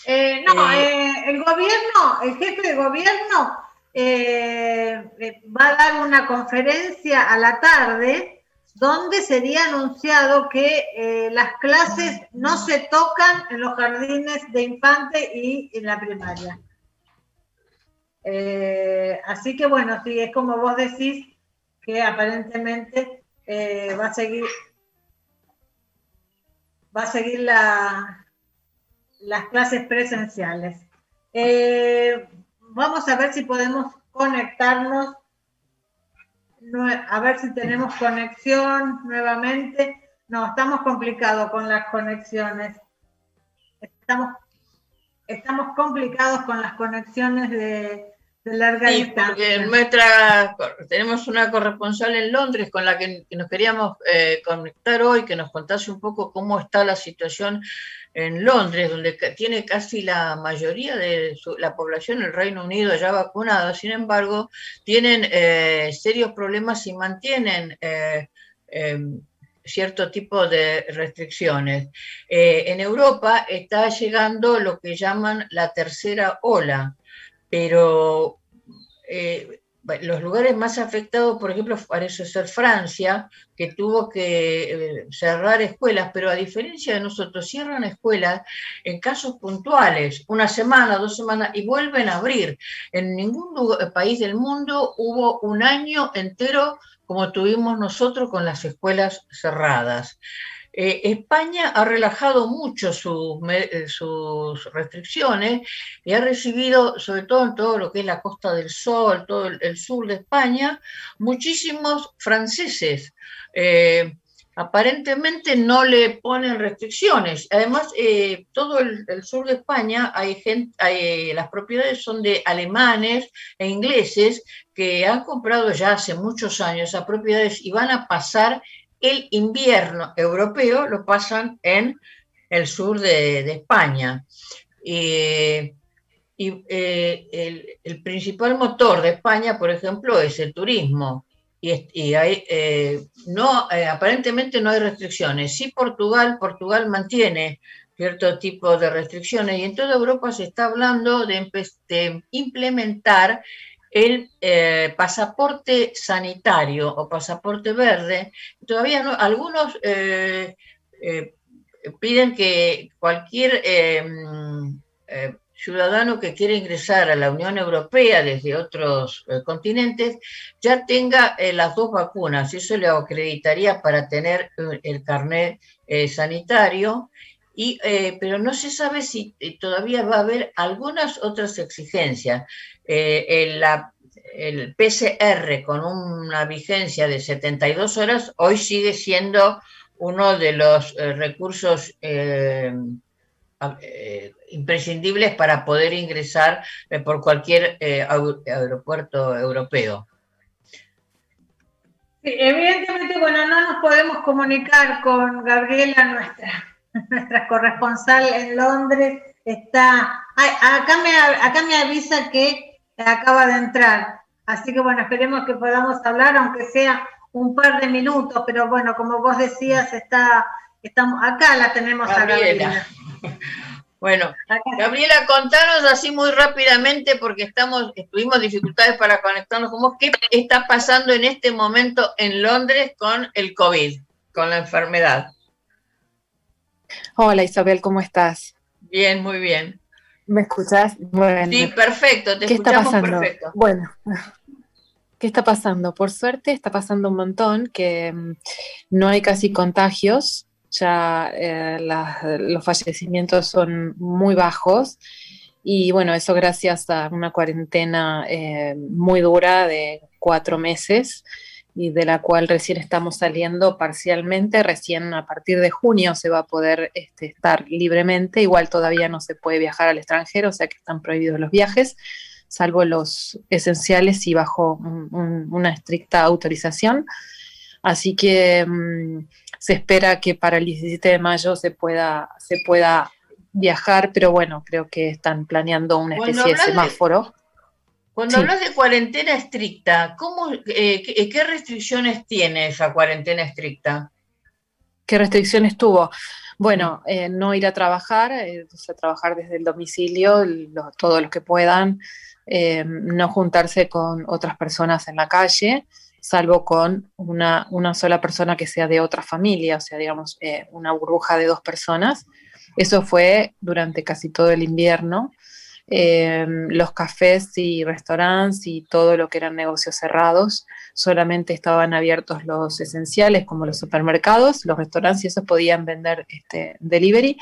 El gobierno, el jefe de gobierno va a dar una conferencia a la tarde donde sería anunciado que las clases no se tocan en los jardines de infante y en la primaria. Así que bueno, sí, es como vos decís, que aparentemente va a seguir las clases presenciales. Vamos a ver si podemos conectarnos, a ver si tenemos conexión nuevamente. No, estamos complicados con las conexiones. Estamos complicados con las conexiones de larga distancia. Porque tenemos una corresponsal en Londres con la que nos queríamos conectar hoy, que nos contase un poco cómo está la situación en Londres, donde tiene casi la mayoría de la población del Reino Unido ya vacunada. Sin embargo, tienen serios problemas y mantienen cierto tipo de restricciones. En Europa está llegando lo que llaman la tercera ola, pero los lugares más afectados, por ejemplo, parece ser Francia, que tuvo que cerrar escuelas, pero a diferencia de nosotros, cierran escuelas en casos puntuales, una semana, 2 semanas, y vuelven a abrir. En ningún país del mundo hubo un año entero como tuvimos nosotros con las escuelas cerradas. España ha relajado mucho sus restricciones y ha recibido, sobre todo en todo lo que es la Costa del Sol, todo el sur de España, muchísimos franceses. Aparentemente no le ponen restricciones. Además, todo el sur de España, las propiedades son de alemanes e ingleses que han comprado ya hace muchos años esas propiedades y van a pasar el invierno europeo, lo pasan en el sur de España. El principal motor de España, por ejemplo, es el turismo. Y aparentemente no hay restricciones. Sí, Portugal mantiene cierto tipo de restricciones y en toda Europa se está hablando de implementar el pasaporte sanitario o pasaporte verde. Todavía no, algunos piden que cualquier ciudadano que quiera ingresar a la Unión Europea desde otros continentes ya tenga las 2 vacunas. Eso le acreditaría para tener el carnet sanitario. Pero no se sabe si todavía va a haber algunas otras exigencias. El PCR con una vigencia de 72 horas hoy sigue siendo uno de los recursos imprescindibles para poder ingresar por cualquier aeropuerto europeo. Sí, evidentemente, bueno, no nos podemos comunicar con Gabriela, nuestra corresponsal en Londres. Acá me avisa que acaba de entrar, así que bueno, esperemos que podamos hablar, aunque sea un par de minutos, pero bueno, como vos decías, está Estamos acá, la tenemos Gabriela. a Gabriela. Bueno, Gabriela, contanos así muy rápidamente, porque tuvimos dificultades para conectarnos con vos. ¿Qué está pasando en este momento en Londres con el COVID, con la enfermedad? Hola Isabel, ¿cómo estás? Bien, muy bien. ¿Me escuchás? Bueno. Sí, perfecto, te ¿Qué está escuchamos pasando? Perfecto. Bueno, ¿qué está pasando? Por suerte está pasando un montón, que no hay casi contagios, ya los fallecimientos son muy bajos y bueno, eso gracias a una cuarentena muy dura de 4 meses y de la cual recién estamos saliendo parcialmente. Recién a partir de junio se va a poder estar libremente. Igual todavía no se puede viajar al extranjero, o sea que están prohibidos los viajes, salvo los esenciales y bajo una estricta autorización. Así que se espera que para el 17 de mayo se pueda viajar, pero bueno, creo que están planeando una especie de semáforo. Cuando hablas de cuarentena estricta, ¿qué restricciones tiene esa cuarentena estricta? ¿Qué restricciones tuvo? Bueno, no ir a trabajar, trabajar desde el domicilio, todos los que puedan, no juntarse con otras personas en la calle, salvo con una sola persona que sea de otra familia, o sea, digamos, una burbuja de 2 personas. Eso fue durante casi todo el invierno. Los cafés y restaurantes y todo lo que eran negocios cerrados, solamente estaban abiertos los esenciales como los supermercados, los restaurantes y esos podían vender delivery.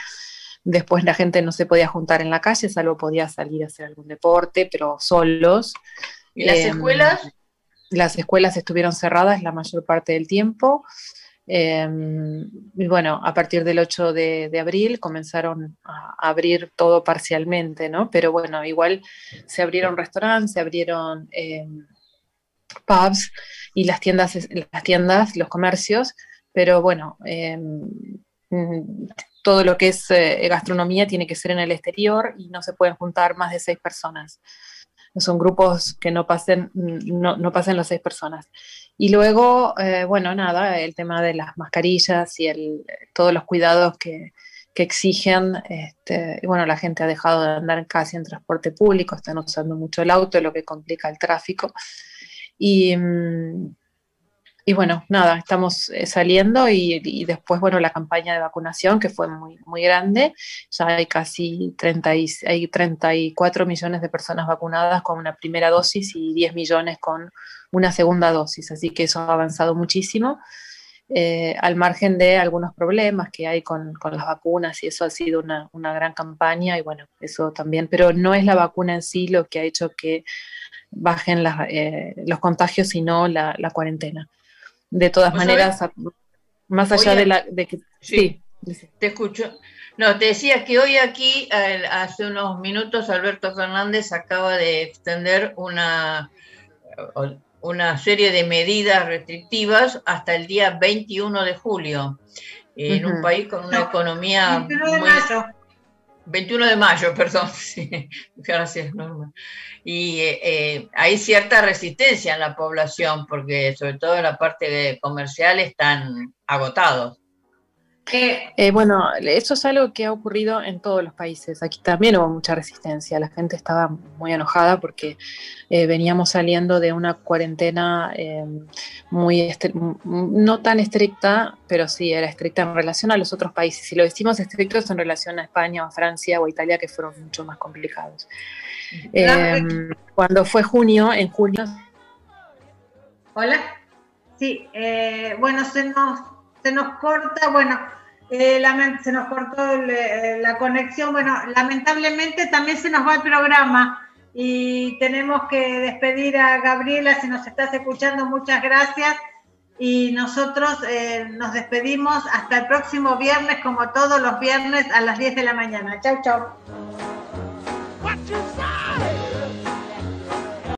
Después la gente no se podía juntar en la calle, salvo podía salir a hacer algún deporte, pero solos. ¿Y las escuelas? Las escuelas estuvieron cerradas la mayor parte del tiempo. Y bueno, a partir del 8 de abril comenzaron a abrir todo parcialmente, ¿no? Pero bueno, igual se abrieron restaurantes, se abrieron pubs y las tiendas, los comercios, pero bueno, todo lo que es gastronomía tiene que ser en el exterior y no se pueden juntar más de 6 personas. Son grupos que no pasen las 6 personas. Y luego, bueno, nada, el tema de las mascarillas y todos los cuidados que exigen. Bueno, la gente ha dejado de andar casi en transporte público, están usando mucho el auto, lo que complica el tráfico. Y bueno, nada, estamos saliendo y después, bueno, la campaña de vacunación que fue muy, muy grande. Ya hay casi 34 millones de personas vacunadas con una primera dosis y 10 millones con una segunda dosis. Así que eso ha avanzado muchísimo, al margen de algunos problemas que hay con las vacunas, y eso ha sido una gran campaña y bueno, eso también. Pero no es la vacuna en sí lo que ha hecho que bajen los contagios, sino la cuarentena. De todas maneras, más allá de que... Sí, te escucho. No, te decía que hoy aquí, hace unos minutos, Alberto Fernández acaba de extender una serie de medidas restrictivas hasta el día 21 de julio, en un país con una economía... 21 de mayo, perdón. Sí, gracias, Norma. Y hay cierta resistencia en la población, porque sobre todo en la parte comercial están agotados. Bueno, eso es algo que ha ocurrido en todos los países. Aquí también hubo mucha resistencia. La gente estaba muy enojada porque veníamos saliendo de una cuarentena no tan estricta, pero sí era estricta en relación a los otros países. Si lo decimos estrictos en relación a España o a Francia o a Italia, que fueron mucho más complicados. Cuando fue en junio... Hola. Sí, bueno, se nos corta, bueno, se nos cortó la conexión. Bueno, lamentablemente también se nos va el programa y tenemos que despedir a Gabriela. Si nos estás escuchando, muchas gracias. Y nosotros nos despedimos hasta el próximo viernes, como todos los viernes a las 10 de la mañana. Chau, chau.